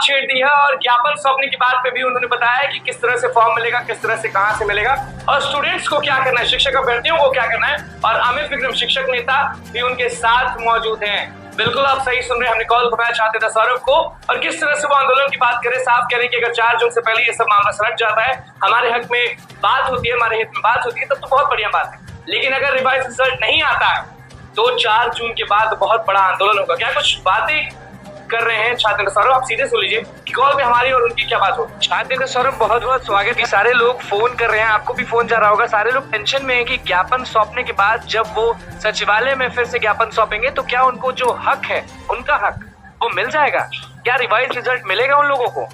छेड़ दी है और ज्ञापन सौंपने की बात पे भी उन्होंने बताया कि किस तरह से फॉर्म मिलेगा, किस तरह से कहां से मिलेगा और स्टूडेंट्स को क्या करना है, शिक्षक अभ्यर्थियों को क्या करना है। और अमित विक्रम शिक्षक नेता भी उनके साथ मौजूद हैं। बिल्कुल आप सही सुन रहे हैं, हमने कॉल घुमाया छात्र नेता सौरभ को और किस तरह से वो आंदोलन की बात करें, साफ करें कि अगर 4 जून से पहले ये सब मामला सड़क जाता है, हमारे हक में बात होती है, हमारे हित में बात होती है, तब तो बहुत बढ़िया बात है। लेकिन अगर रिवाइज रिजल्ट नहीं आता है तो 4 जून के बाद बहुत बड़ा आंदोलन होगा। क्या कुछ बातें कर रहे हैं छात्र नेता सौरभ, आप सीधे सुन लीजिए कि कॉल में हमारी और उनकी क्या बात हो। छात्र नेता सौरभ बहुत बहुत स्वागत है। सारे लोग फोन कर रहे हैं, आपको भी फोन जा रहा होगा। सारे लोग टेंशन में है कि ज्ञापन सौंपने के बाद जब वो सचिवालय में फिर से ज्ञापन सौंपेंगे तो क्या उनको जो हक है, उनका हक वो मिल जाएगा? क्या रिवाइज रिजल्ट मिलेगा उन लोगों को?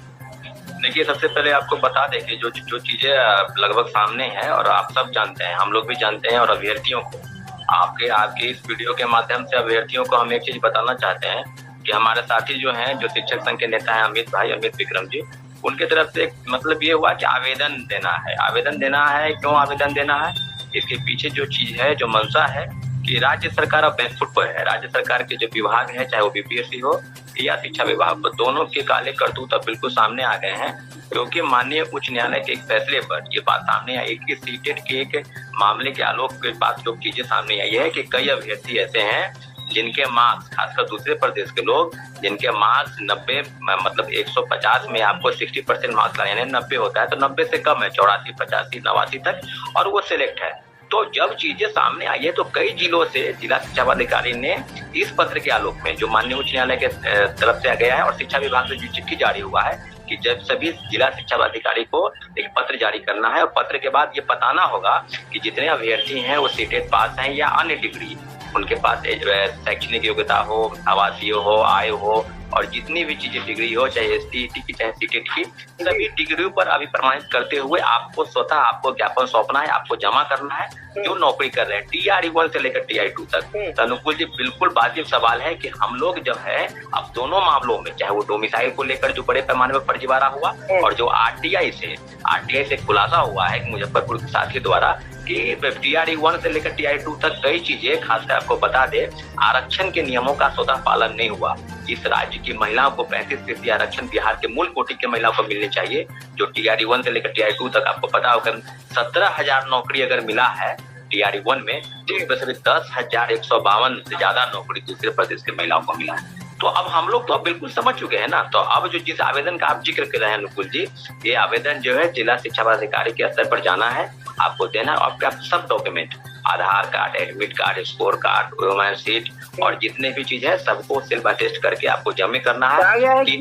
देखिए, सबसे पहले आपको बता दें कि जो चीजें लगभग सामने हैं और आप सब जानते हैं, हम लोग भी जानते हैं, और अभ्यर्थियों को आपके इस वीडियो के माध्यम से अभ्यर्थियों को हम एक चीज बताना चाहते हैं कि हमारे साथी जो हैं, जो शिक्षक संघ के नेता हैं अमित विक्रम जी, उनके तरफ से मतलब ये हुआ कि आवेदन देना है। क्यों आवेदन देना है? इसके पीछे जो चीज है, जो मंशा है कि राज्य सरकार अब बैकफुट पर है। राज्य सरकार के जो विभाग है, चाहे वो बीपीएससी हो या शिक्षा विभाग, दोनों के काले करतूत अब बिल्कुल सामने आ गए हैं। क्योंकि माननीय उच्च न्यायालय के एक फैसले पर ये बात सामने आई कि सीटेट के एक मामले के आलोक के बाद जो चीजें सामने आई है कि कई अभ्यर्थी ऐसे हैं जिनके मार्क्स, खासकर दूसरे प्रदेश के लोग, जिनके मार्क्स 90 मतलब 150 में आपको 60% मार्क्स लाने, यानी 90 होता है तो 90 से कम है, 84, 85, 89 तक, और वो सिलेक्ट है। तो जब चीजें सामने आई है तो कई जिलों से जिला शिक्षा पदाधिकारी ने इस पत्र के आलोक में, जो माननीय उच्च न्यायालय के तरफ से गया है और शिक्षा विभाग से जो चिट्ठी जारी हुआ है कि जब सभी जिला शिक्षा पदाधिकारी को एक पत्र जारी करना है और पत्र के बाद ये बताना होगा कि जितने अभ्यर्थी हैं वो सीटेट पास हैं या अन्य डिग्री, उनके पास शैक्षणिक योग्यता हो, आवासीय हो, आय हो, और जितनी भी चीजें डिग्री हो, चाहे एसटीईटी की चाहे सीटेट की, सभी डिग्रियों पर अभी प्रमाणित करते हुए आपको स्वतः आपको ज्ञापन सौंपना है, आपको जमा करना है जो नौकरी कर रहे हैं TRE1 से लेकर TRE2 तक। तो अनुकूल जी, बिल्कुल वाजिब सवाल है कि हम लोग जो है अब दोनों मामलों में, चाहे वो डोमिसाइल को लेकर जो बड़े पैमाने पर फर्जीवाड़ा हुआ और जो RTI से खुलासा हुआ है मुजफ्फरपुर के साथी द्वारा कि TRE1 से लेकर TRE2 तक कई चीजें, खासकर आपको बता दे, आरक्षण के नियमों का स्वतः पालन नहीं हुआ। इस राज्य की महिलाओं को 35% आरक्षण बिहार के मूल कोटि की महिलाओं को मिलनी चाहिए, जो TRE1 से लेकर TRE2 तक आपको पता होगा 17,000 नौकरी अगर मिला है TRE1 में, जिसमें से 10,152 से ज्यादा नौकरी दूसरे प्रदेश के महिलाओं को मिला है। तो अब हम लोग तो बिल्कुल समझ चुके हैं ना। तो अब जो जिस आवेदन का आप जिक्र कर रहे हैं अनुकूल जी, ये आवेदन जो है जिला शिक्षा पदाधिकारी के स्तर पर जाना है, आपको देना है, और आप सब document, Aadhaar card, admit card, score card, women seat और जितने भी चीज है सबको सिल्व अटेस्ट करके आपको जमा करना है। कि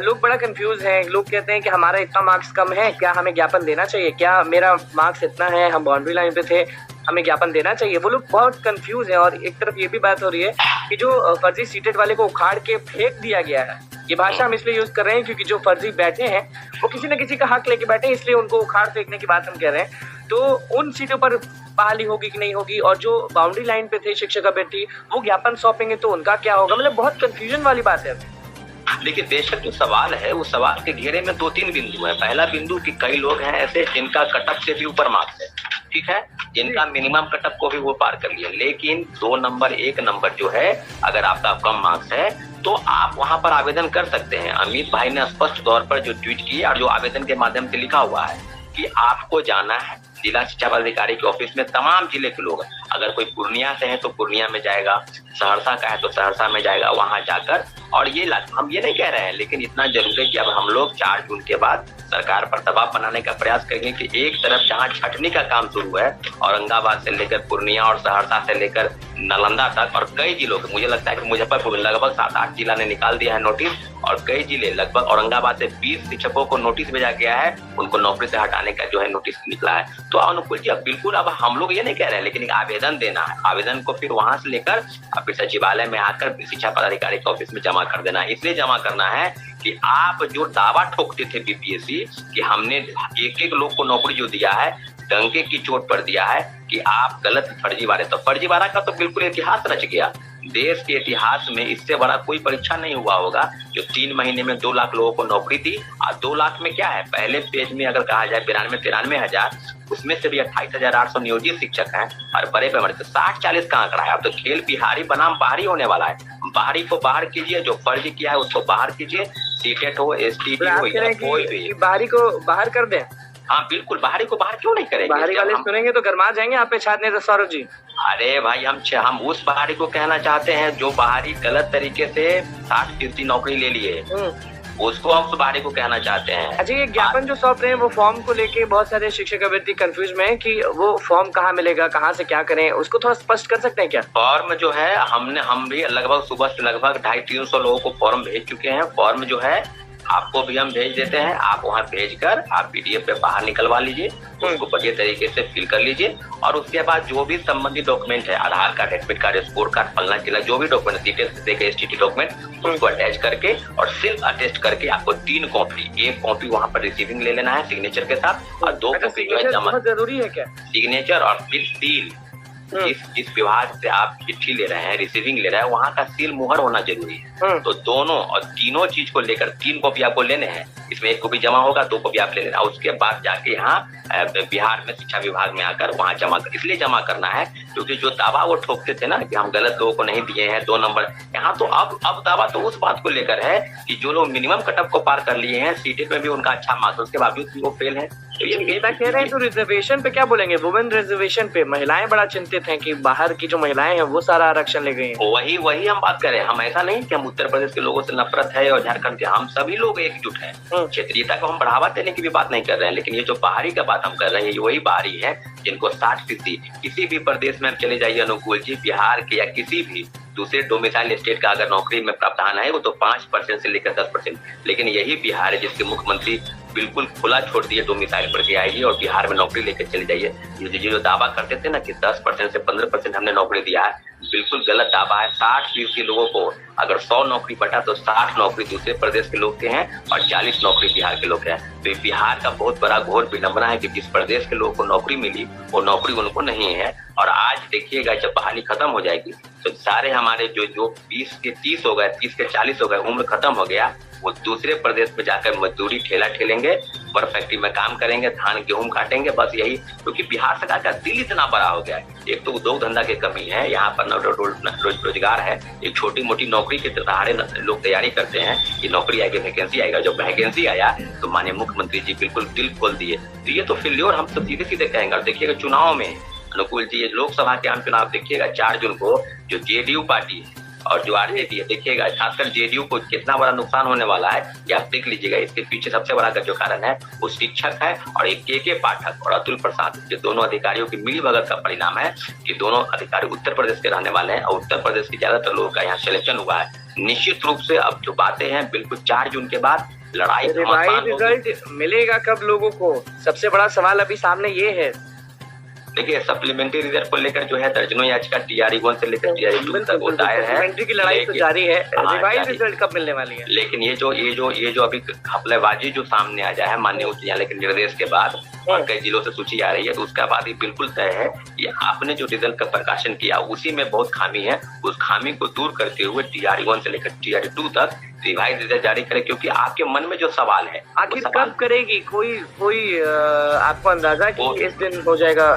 लोग बड़ा कंफ्यूज हैं। लोग कहते हैं कि हमारा इतना मार्क्स कम है, क्या हमें ज्ञापन देना चाहिए? क्या मेरा मार्क्स इतना है, हम बाउंड्री लाइन पे थे, हमें ज्ञापन देना चाहिए? वो लोग बहुत कंफ्यूज है। और एक तरफ ये भी बात हो रही है कि जो फर्जी सीटेट वाले को उखाड़ के फेंक दिया गया है, ये भाषा हम इसलिए यूज कर रहे हैं क्योंकि जो फर्जी बैठे हैं वो किसी न किसी का हक लेके बैठे हैं, इसलिए उनको उखाड़ फेंकने की बात हम कह रहे हैं। तो उन सीटों पर बहाली होगी कि नहीं होगी, और जो बाउंड्री लाइन पे थे शिक्षक अभ्यर्थी वो ज्ञापन सौंपेंगे तो उनका क्या होगा? मतलब बहुत कंफ्यूजन वाली बात है। देखिए, बेशक जो सवाल है उस सवाल के घेरे में 2-3 बिंदु है। पहला बिंदु कि कई लोग हैं ऐसे जिनका कटअप से भी ऊपर मार्क्स है, ठीक है, जिनका मिनिमम कटअप को भी वो पार कर लिया, लेकिन 2 नंबर 1 नंबर जो है, अगर आपका कम मार्क्स है तो आप वहां पर आवेदन कर सकते हैं। अमित भाई ने स्पष्ट तौर पर जो ट्वीट किया और जो आवेदन के माध्यम से लिखा हुआ है कि आपको जाना है जिला शिक्षा पदाधिकारी के ऑफिस में, तमाम जिले के लोग, अगर कोई पूर्णिया से है तो पूर्णिया में जाएगा, सहरसा का है तो सहरसा में जाएगा, वहां जाकर, और ये हम ये नहीं कह रहे हैं, लेकिन इतना जरूर है कि अब हम लोग 4 जून के बाद सरकार पर दबाव बनाने का प्रयास करेंगे कि एक तरफ जहां छटनी का काम शुरू है, औरंगाबाद से लेकर पूर्णिया और सहरसा से लेकर नालंदा तक, और कई जिलों के, मुझे लगता है कि मुजफ्फरपुर लगभग 7-8 जिला ने निकाल दिया है नोटिस, और कई जिले लगभग औरंगाबाद से 20 शिक्षकों को नोटिस भेजा गया है, उनको नौकरी से हटाने का जो है नोटिस निकला है। तो अनुकूल जी, अब बिल्कुल अब हम लोग ये नहीं कह रहे हैं, लेकिन एक आवेदन देना है, आवेदन को फिर वहां से लेकर फिर सचिवालय में आकर शिक्षा पदाधिकारी के ऑफिस में जमा कर देना है। इसलिए जमा करना है कि आप जो दावा ठोकते थे बीपीएससी कि हमने एक लोग को नौकरी जो दिया है, डंके की चोट पर दिया है कि आप गलत फर्जीवाड़े, तो फर्जीवाड़ा का तो बिल्कुल इतिहास रच गया। देश के इतिहास में इससे बड़ा कोई परीक्षा नहीं हुआ होगा जो 3 महीने में 2 लाख लोगों को नौकरी दी। और 2 लाख में क्या है, पहले पेज में अगर कहा जाए 92-93 हजार, उसमें से भी 28,800 नियोजित शिक्षक हैं और बड़े पैमाने तो 60-40 का आंकड़ा है। अब तो खेल बिहारी बनाम बाहरी होने वाला है। बाहरी को बाहर कीजिए, जो फर्जी किया है उसको बाहर कीजिए, सीटेट हो, एसटीटी हो या कोई भी, बाहरी को बाहर कर दें। हाँ बिल्कुल, बाहरी को बाहर क्यों नहीं करेंगे? बाहरी वाले सुनेंगे तो गरमा जाएंगे आप पे छात्र नेता सौरभ जी। अरे भाई हम उस बाहरी को कहना चाहते हैं जो बाहरी गलत तरीके से 60% नौकरी ले लिए, उसको हम उस बाहरी को कहना चाहते हैं। अच्छा, ये ज्ञापन जो सौंप रहे हैं वो फॉर्म को लेके बहुत सारे शिक्षक अभ्यर्थी कंफ्यूज में है कि वो फॉर्म कहाँ मिलेगा, कहाँ से क्या करें, उसको थोड़ा स्पष्ट कर सकते हैं क्या? फॉर्म जो है हम भी लगभग सुबह से लगभग 250-300 लोगों को फॉर्म भेज चुके हैं। फॉर्म जो है आपको भी हम भेज देते हैं, आप वहाँ भेजकर आप पीडीएफ पे बाहर निकलवा लीजिए, उसको बढ़िया तरीके से फिल कर लीजिए और उसके बाद जो भी संबंधित डॉक्यूमेंट है, Aadhaar card, admit card, score card, फलना चिल्ला, जो भी डॉक्यूमेंट डिटेल्स देके एसटीटी डॉक्यूमेंट उसको अटैच करके और सिर्फ अटेस्ट करके आपको 3 कॉपी, एक कॉपी वहाँ पर रिसीविंग ले लेना है सिग्नेचर के साथ और 2 कॉपी जो है जमा। जरूरी है क्या सिग्नेचर और फिर सील, जिस विभाग से आप चिट्ठी ले रहे हैं, रिसीविंग ले रहे हैं, वहाँ का सील मुहर होना जरूरी है। तो दोनों और तीनों चीज को लेकर 3 कॉपी आपको लेने हैं, इसमें 1 कॉपी जमा होगा, 2 कॉपी आप ले लेना। उसके बाद जाके यहाँ बिहार में शिक्षा विभाग में आकर वहाँ इसलिए जमा करना है क्योंकि जो दावा वो ठोकते थे ना कि हम गलत लोगों को नहीं दिए हैं 2 नंबर, यहाँ तो अब दावा तो उस बात को लेकर है कि जो लोग मिनिमम कटअप को पार कर लिए हैं, सीटेट में भी उनका अच्छा मार्क्स, उसके बावजूद भी वो फेल है। तो ये कह रहे हैं तो रिजर्वेशन पे क्या बोलेंगे? वुमेन रिजर्वेशन पे महिलाएं बड़ा चिंतित हैं कि बाहर की जो महिलाएं हैं वो सारा आरक्षण ले गई हैं। वही हम बात कर रहे हैं। हम ऐसा नहीं कि हम उत्तर प्रदेश के लोगों से नफरत है और झारखंड के, हम सभी लोग एकजुट हैं। क्षेत्रीयता को हम बढ़ावा देने की भी बात नहीं कर रहे हैं, लेकिन ये जो बाहरी का बात हम कर रहे हैं ये वही बाहरी है जिनको 60% किसी भी प्रदेश में चले जाइए अनुकूल जी, बिहार के या किसी भी दूसरे डोमिसाइल स्टेट का अगर नौकरी में प्रावधान है वो तो 5% से लेकर 10%, लेकिन यही बिहार है जिसके मुख्यमंत्री बिल्कुल खुला छोड़ दिए डोमिसाइल पर के आइए और बिहार में नौकरी लेकर चले जाइए। ये जो दावा करते थे ना कि 10% से 15% हमने नौकरी दिया है, बिल्कुल गलत दावा है। 60% लोगों को अगर 100 नौकरी बटा तो 60 नौकरी दूसरे प्रदेश के लोग के हैं और 40 नौकरी बिहार के लोग हैं। तो बिहार का बहुत बड़ा घोर विडंबना है कि जिस प्रदेश के लोगों को नौकरी मिली वो नौकरी उनको नहीं है। और आज देखिएगा जब बहाली खत्म हो जाएगी तो सारे हमारे जो 20 के 30 हो गए, 30 के 40 हो गए, उम्र खत्म हो गया, वो दूसरे प्रदेश में जाकर मजदूरी ठेला ठेलेंगे, बर्फ फैक्ट्री में काम करेंगे, धान गेहूं काटेंगे, बस यही। क्योंकि बिहार सरकार का दिल इतना बड़ा हो गया है। एक तो उद्योग धंधा की कमी है, यहाँ पर रोजगार है, एक छोटी मोटी नौकरी के सहारे लोग तैयारी करते हैं कि नौकरी आएगी, वैकेंसी आएगा। जब वैकेंसी आया तो माननीय मुख्यमंत्री जी बिल्कुल दिल खोल दिए। तो ये तो फेल्योर हम सब सीधे सीधे कहेंगे। और देखिएगा चुनाव में अनुकूल जी, ये लोकसभा के आम चुनाव देखिएगा 4 जून को जो जेडीयू पार्टी है और जो आरजेडी है, देखिएगा खासकर जेडीयू को कितना बड़ा नुकसान होने वाला है ये आप देख लीजिएगा। इसके पीछे सबसे बड़ा जो कारण है वो शिक्षक है और एक के पाठक और अतुल प्रसाद, जो दोनों अधिकारियों की मिलीभगत का परिणाम है कि दोनों अधिकारी उत्तर प्रदेश के रहने वाले हैं और उत्तर प्रदेश के ज्यादातर लोगों का यहाँ सिलेक्शन हुआ है। निश्चित रूप से अब जो बातें हैं बिल्कुल 4 जून के बाद लड़ाई रिजल्ट मिलेगा कब लोगों को, सबसे बड़ा सवाल अभी सामने ये है। देखिए सप्लीमेंट्री रिजल्ट को लेकर जो है दर्जनों याचिका TRE-1 से लेकर TRE-2 तक वो दायर है। सप्लीमेंट्री की लड़ाई तो जारी है, रिवाइज रिजल्ट कब मिलने वाली है? लेकिन ये जो अभी घपलेबाजी जो सामने आ जाए है माननीय उच्च न्यायालय के निर्देश के बाद और कई जिलों से सूची आ रही है, तो उसका बाद ये बिल्कुल तय है कि आपने जो रिजल्ट का प्रकाशन किया उसी में बहुत खामी है, उस खामी को दूर करते हुए TRE-1 से लेकर TRE-2 तक रिवाइज रिजल्ट जारी करे। क्योंकि आपके मन में जो सवाल है आखिर कब करेगी, कोई आपको अंदाजा कि इस दिन हो जाएगा?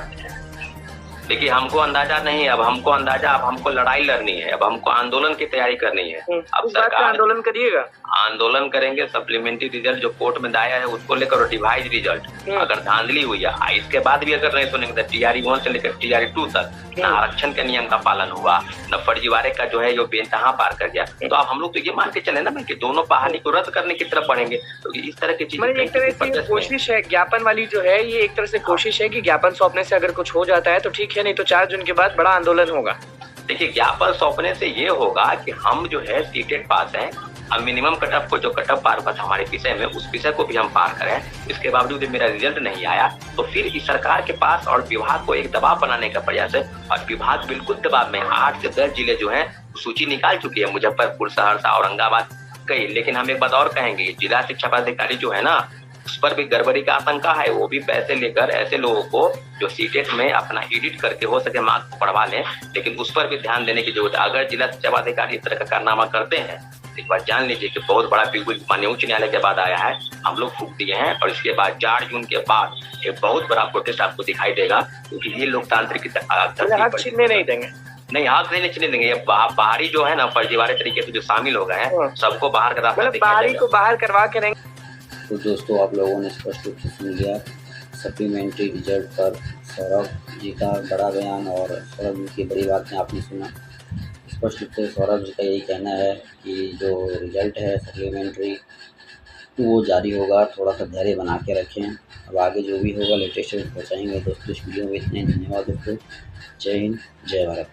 देखिए हमको अंदाजा नहीं, अब हमको अंदाजा, अब हमको लड़ाई लड़नी है, अब हमको आंदोलन की तैयारी करनी है। अब सरकार आंदोलन करिएगा, आंदोलन करेंगे। सप्लीमेंट्री रिजल्ट जो कोर्ट में दायर है उसको लेकर डिवाइज रिजल्ट अगर धांधली हुई है, इसके बाद भी अगर नहीं सुनेंगे तो TRE-1 से लेकर TRE-2 तक न आरक्षण के नियम का पालन हुआ, न फर्जीवाड़े का जो है जो बेनतहा पार कर गया, तो अब हम लोग तो ये मान के चले ना कि दोनों बहाली को रद्द करने की तरफ बढ़ेंगे। तो इस तरह की चीजें एक तरह से कोशिश है, ज्ञापन वाली जो है ये एक तरह से कोशिश है कि ज्ञापन सौंपने से अगर कुछ हो जाता है तो ठीक है, नहीं तो 4 जून के बाद बड़ा आंदोलन होगा। देखिए ज्ञापन सौंपने से ये होगा कि हम जो है सीटेट पास हैं, अब मिनिमम कटअप को जो कटअप पार हुआ था हमारे विषय में उस विषय को भी हम पार करें। इसके बावजूद मेरा रिजल्ट नहीं आया तो फिर इस सरकार के पास और विभाग को एक दबाव बनाने का प्रयास है और विभाग बिल्कुल दबाव में 8 से 10 जिले जो है सूची निकाल चुकी है, मुजफ्फरपुर, सहरसा, औरंगाबाद कई। लेकिन हम एक बात और कहेंगे, जिला शिक्षा पदाधिकारी जो है ना उस पर भी गड़बड़ी का आशंका है। वो भी पैसे लेकर ऐसे लोगों को जो सीटेट में अपना एडिट करके हो सके मार्क्स पढ़वा लें, लेकिन उस पर भी ध्यान देने की जरूरत है। अगर जिला शिक्षा पदाधिकारी इस तरह का कारनामा करते हैं, एक बार जान लीजिए कि बहुत बड़ा बिल्कुल माननीय उच्च न्यायालय के बाद आया है, हम लोग फूंक दिए हैं। और इसके बाद 4 जून के बाद एक बहुत बड़ा प्रोटेस्ट आपको दिखाई देगा, क्योंकि ये लोकतांत्रिक हक छीनने नहीं देंगे। नहीं, हाथ नहीं छीनने देंगे। ये बाहरी जो है ना, फर्जीवाड़े तरीके से जो शामिल हो गए हैं, सबको बाहर का रास्ता दिखाई बाहरी देगा। को बाहर करवा के नहीं। तो दोस्तों, आप लोगों ने स्पष्ट रूप से सुन लिया सप्लीमेंट्री रिजल्ट पर सौरभ जी का बड़ा बयान और सौरभ जी की बड़ी बातें आपने सुना। स्पष्ट रूप से सौरभ जी का यही कहना है कि जो रिजल्ट है सप्लीमेंट्री वो जारी होगा, थोड़ा सा धैर्य बना के रखें। अब आगे जो भी होगा लेटेस्ट पहुँचाएंगे। दोस्तों, इस वीडियो में इतने। धन्यवाद दोस्तों। जय हिंद, जय भारत।